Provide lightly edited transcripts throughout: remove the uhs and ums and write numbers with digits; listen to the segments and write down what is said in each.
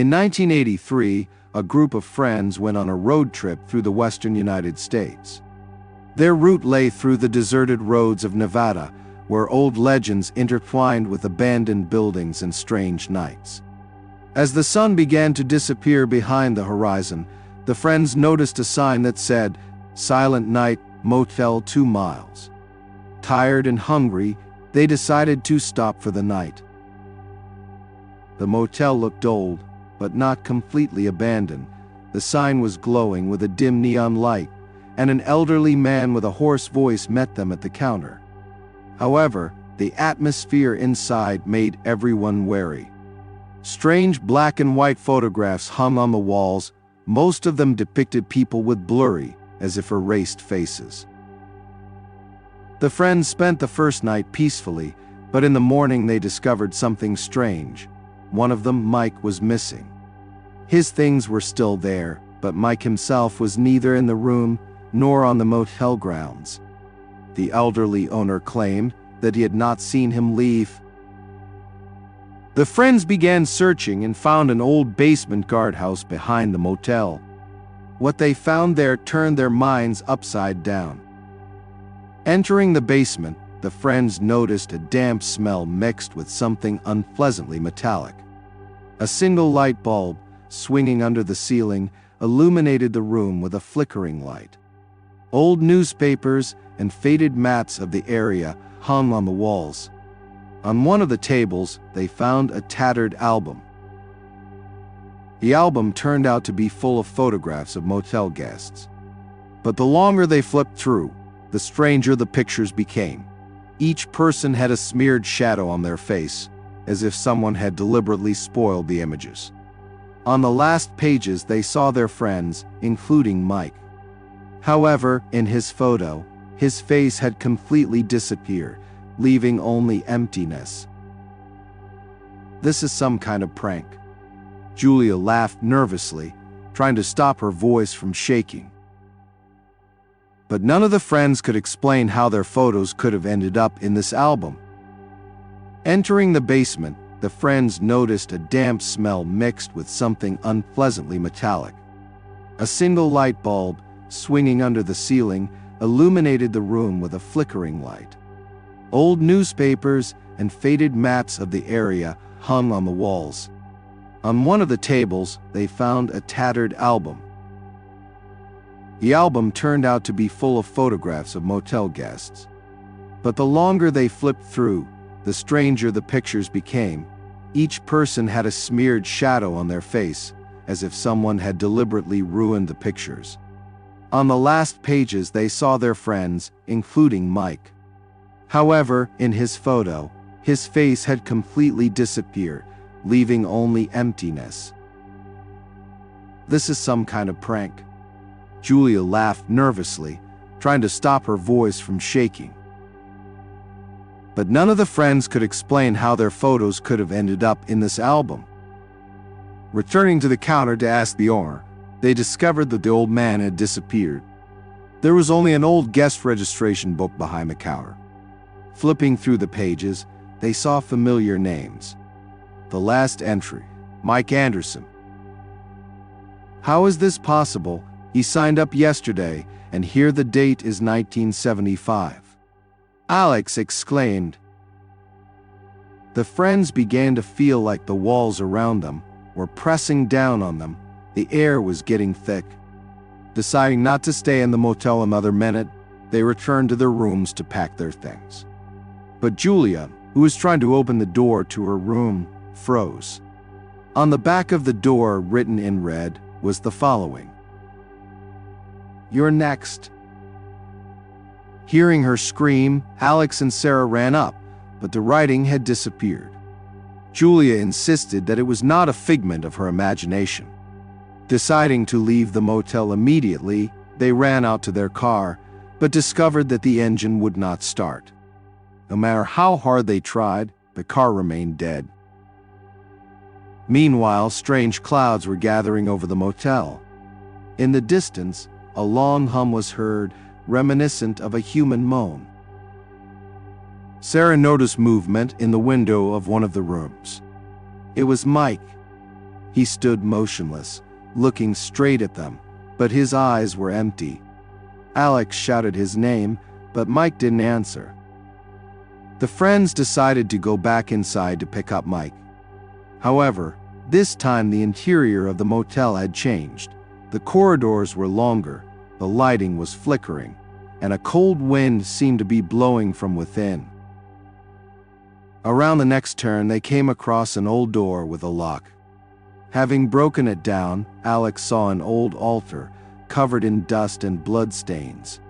In 1983, a group of friends went on a road trip through the western United States. Their route lay through the deserted roads of Nevada, where old legends intertwined with abandoned buildings and strange nights. As the sun began to disappear behind the horizon, the friends noticed a sign that said, "Silent Night Motel 2 miles." Tired and hungry, they decided to stop for the night. The motel looked old, but not completely abandoned. The sign was glowing with a dim neon light, and an elderly man with a hoarse voice met them at the counter. However, the atmosphere inside made everyone wary. Strange black and white photographs hung on the walls. Most of them depicted people with blurry, as if erased faces. The friends spent the first night peacefully, but in the morning they discovered something strange. One of them, Mike, was missing. His things were still there, but Mike himself was neither in the room nor on the motel grounds. The elderly owner claimed that he had not seen him leave. The friends began searching and found an old basement guardhouse behind the motel. What they found there turned their minds upside down. Entering the basement, the friends noticed a damp smell mixed with something unpleasantly metallic. A single light bulb, swinging under the ceiling, illuminated the room with a flickering light. Old newspapers and faded maps of the area hung on the walls. On one of the tables, they found a tattered album. The album turned out to be full of photographs of motel guests. But the longer they flipped through, the stranger the pictures became. Each person had a smeared shadow on their face, as if someone had deliberately spoiled the images. On the last pages, they saw their friends, including Mike. However, in his photo, his face had completely disappeared, leaving only emptiness. "This is some kind of prank." Julia laughed nervously, trying to stop her voice from shaking. But none of the friends could explain how their photos could have ended up in this album. Entering the basement, the friends noticed a damp smell mixed with something unpleasantly metallic. A single light bulb, swinging under the ceiling, illuminated the room with a flickering light. Old newspapers and faded maps of the area hung on the walls. On one of the tables, they found a tattered album. The album turned out to be full of photographs of motel guests. But the longer they flipped through, the stranger the pictures became. Each person had a smeared shadow on their face, as if someone had deliberately ruined the pictures. On the last pages, they saw their friends, including Mike. However, in his photo, his face had completely disappeared, leaving only emptiness. "This is some kind of prank." Julia laughed nervously, trying to stop her voice from shaking. But none of the friends could explain how their photos could have ended up in this album. Returning to the counter to ask the owner, they discovered that the old man had disappeared. There was only an old guest registration book behind the counter. Flipping through the pages, they saw familiar names. The last entry, Mike Anderson. How is this possible? He signed up yesterday, and here the date is 1975. Alex exclaimed. The friends began to feel like the walls around them were pressing down on them. The air was getting thick. Deciding not to stay in the motel another minute, they returned to their rooms to pack their things. But Julia, who was trying to open the door to her room, froze. On the back of the door, written in red, was the following: "You're next." Hearing her scream, Alex and Sarah ran up, but the writing had disappeared. Julia insisted that it was not a figment of her imagination. Deciding to leave the motel immediately, they ran out to their car, but discovered that the engine would not start. No matter how hard they tried, the car remained dead. Meanwhile, strange clouds were gathering over the motel. In the distance, a long hum was heard, reminiscent of a human moan. Sarah noticed movement in the window of one of the rooms. It was Mike. He stood motionless, looking straight at them, but his eyes were empty. Alex shouted his name, but Mike didn't answer. The friends decided to go back inside to pick up Mike. However, this time the interior of the motel had changed. The corridors were longer, the lighting was flickering, and a cold wind seemed to be blowing from within. Around the next turn, they came across an old door with a lock. Having broken it down, Alex saw an old altar covered in dust and bloodstains.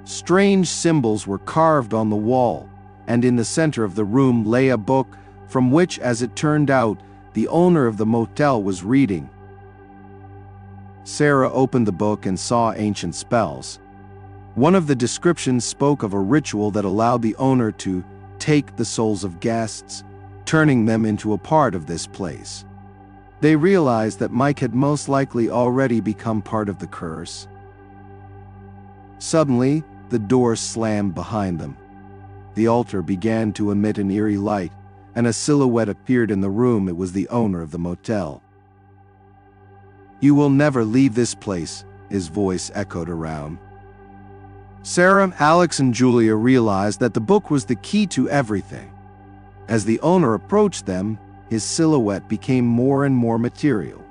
Strange symbols were carved on the wall, and in the center of the room lay a book from which, as it turned out, the owner of the motel was reading. Sarah opened the book and saw ancient spells. One of the descriptions spoke of a ritual that allowed the owner to take the souls of guests, turning them into a part of this place. They realized that Mike had most likely already become part of the curse. Suddenly, the door slammed behind them. The altar began to emit an eerie light, and a silhouette appeared in the room. It was the owner of the motel. "You will never leave this place," his voice echoed around. Sarah, Alex, and Julia realized that the book was the key to everything. As the owner approached them, his silhouette became more and more material.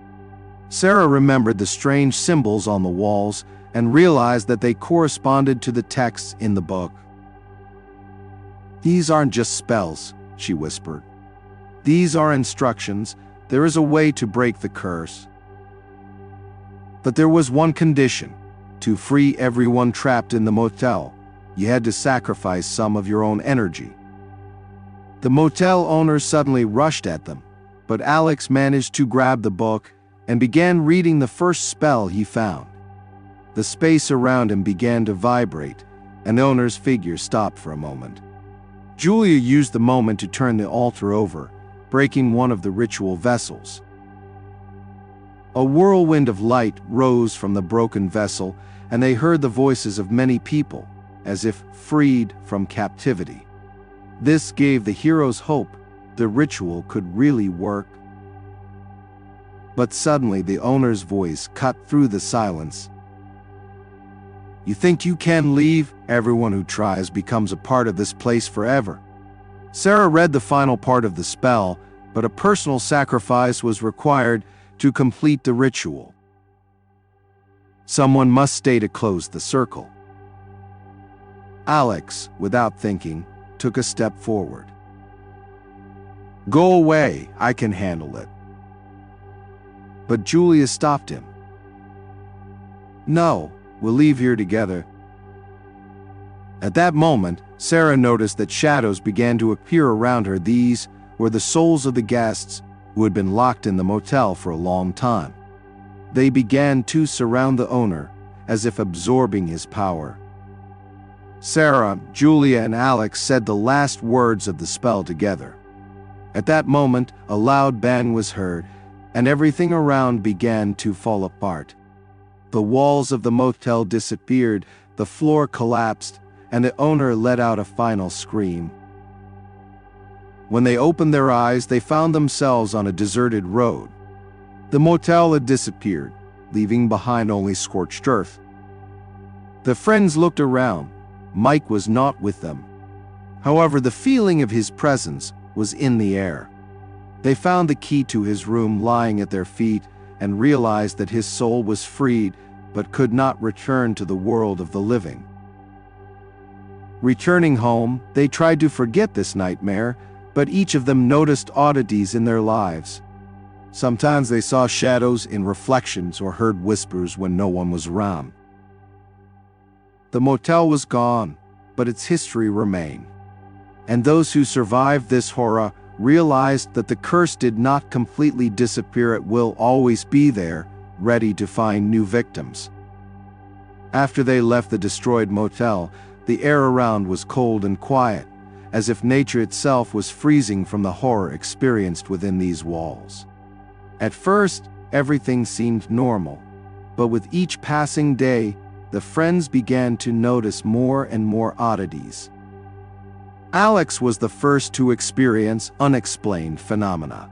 Sarah remembered the strange symbols on the walls and realized that they corresponded to the texts in the book. "These aren't just spells," she whispered. "These are instructions. There is a way to break the curse. But there was one condition: to free everyone trapped in the motel, you had to sacrifice some of your own energy." The motel owner suddenly rushed at them, but Alex managed to grab the book and began reading the first spell he found. The space around him began to vibrate, and the owner's figure stopped for a moment. Julia used the moment to turn the altar over, breaking one of the ritual vessels. A whirlwind of light rose from the broken vessel, and they heard the voices of many people, as if freed from captivity. This gave the heroes hope the ritual could really work. But suddenly the owner's voice cut through the silence. "You think you can leave? Everyone who tries becomes a part of this place forever." Sarah read the final part of the spell, but a personal sacrifice was required to complete the ritual. Someone must stay to close the circle. Alex, without thinking, took a step forward. "Go away, I can handle it." But Julia stopped him. "No, we'll leave here together." At that moment, Sarah noticed that shadows began to appear around her. These were the souls of the guests who had been locked in the motel for a long time. They began to surround the owner, as if absorbing his power. Sarah, Julia, and Alex said the last words of the spell together. At that moment, a loud bang was heard, and everything around began to fall apart. The walls of the motel disappeared, the floor collapsed, and the owner let out a final scream. When they opened their eyes, they found themselves on a deserted road. The motel had disappeared, leaving behind only scorched earth. The friends looked around. Mike was not with them. However, the feeling of his presence was in the air. They found the key to his room lying at their feet and realized that his soul was freed but could not return to the world of the living. Returning home, they tried to forget this nightmare, but each of them noticed oddities in their lives. Sometimes they saw shadows in reflections or heard whispers when no one was around. The motel was gone, but its history remained. And those who survived this horror realized that the curse did not completely disappear. It will always be there, ready to find new victims. After they left the destroyed motel, the air around was cold and quiet, as if nature itself was freezing from the horror experienced within these walls. At first, everything seemed normal, but with each passing day, the friends began to notice more and more oddities. Alex was the first to experience unexplained phenomena.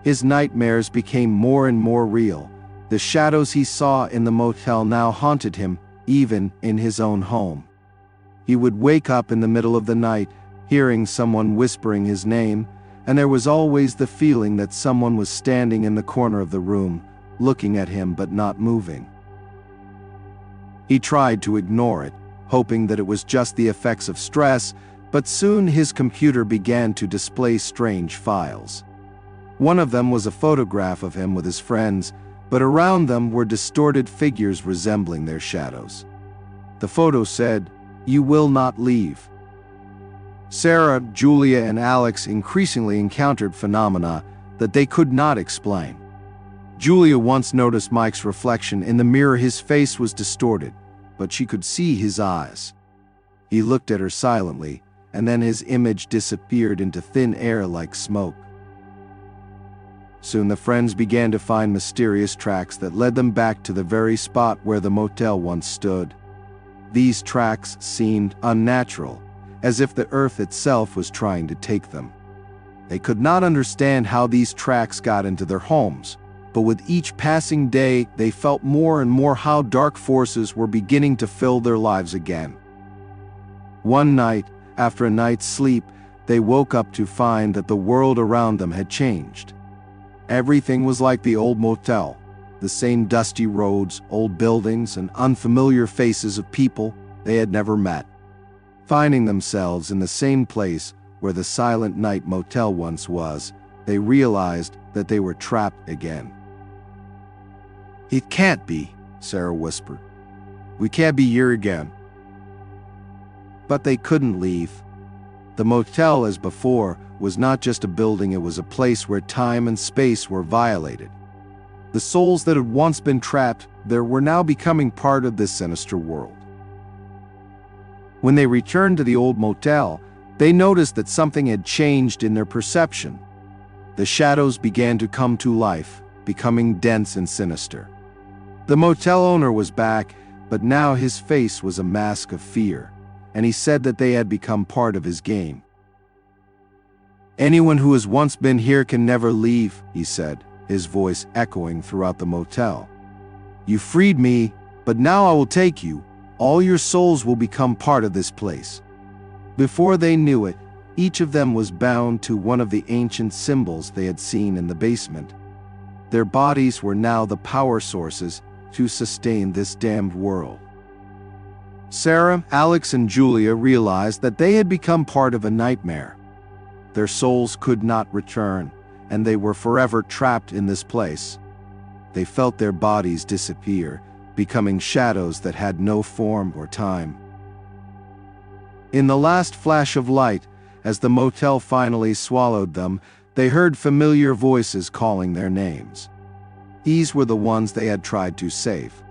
His nightmares became more and more real. The shadows he saw in the motel now haunted him, even in his own home. He would wake up in the middle of the night, hearing someone whispering his name, and there was always the feeling that someone was standing in the corner of the room, looking at him but not moving. He tried to ignore it, hoping that it was just the effects of stress, but soon his computer began to display strange files. One of them was a photograph of him with his friends, but around them were distorted figures resembling their shadows. The photo said, "You will not leave." Sarah, Julia, and Alex increasingly encountered phenomena that they could not explain. Julia once noticed Mike's reflection in the mirror. His face was distorted, but she could see his eyes. He looked at her silently, and then his image disappeared into thin air like smoke. Soon the friends began to find mysterious tracks that led them back to the very spot where the motel once stood. These tracks seemed unnatural, as if the earth itself was trying to take them. They could not understand how these tracks got into their homes, but with each passing day, they felt more and more how dark forces were beginning to fill their lives again. One night, after a night's sleep, they woke up to find that the world around them had changed. Everything was like the old motel, the same dusty roads, old buildings, and unfamiliar faces of people they had never met. Finding themselves in the same place where the Silent Night Motel once was, they realized that they were trapped again. "It can't be," Sarah whispered. "We can't be here again." But they couldn't leave. The motel, as before, was not just a building, it was a place where time and space were violated. The souls that had once been trapped there were now becoming part of this sinister world. When they returned to the old motel, they noticed that something had changed in their perception. The shadows began to come to life, becoming dense and sinister. The motel owner was back, but now his face was a mask of fear, and he said that they had become part of his game. "Anyone who has once been here can never leave," he said, his voice echoing throughout the motel. "You freed me, but now I will take you. All your souls will become part of this place." Before they knew it, each of them was bound to one of the ancient symbols they had seen in the basement. Their bodies were now the power sources to sustain this damned world. Sarah, Alex, and Julia realized that they had become part of a nightmare. Their souls could not return, and they were forever trapped in this place. They felt their bodies disappear, becoming shadows that had no form or time. In the last flash of light, as the motel finally swallowed them, they heard familiar voices calling their names. These were the ones they had tried to save.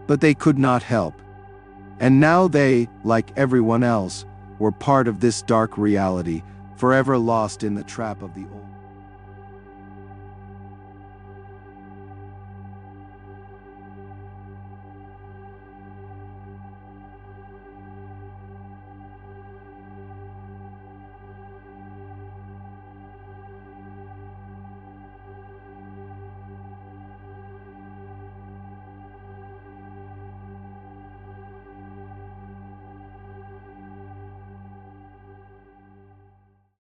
But they could not help. And now they, like everyone else, were part of this dark reality, forever lost in the trap of the old.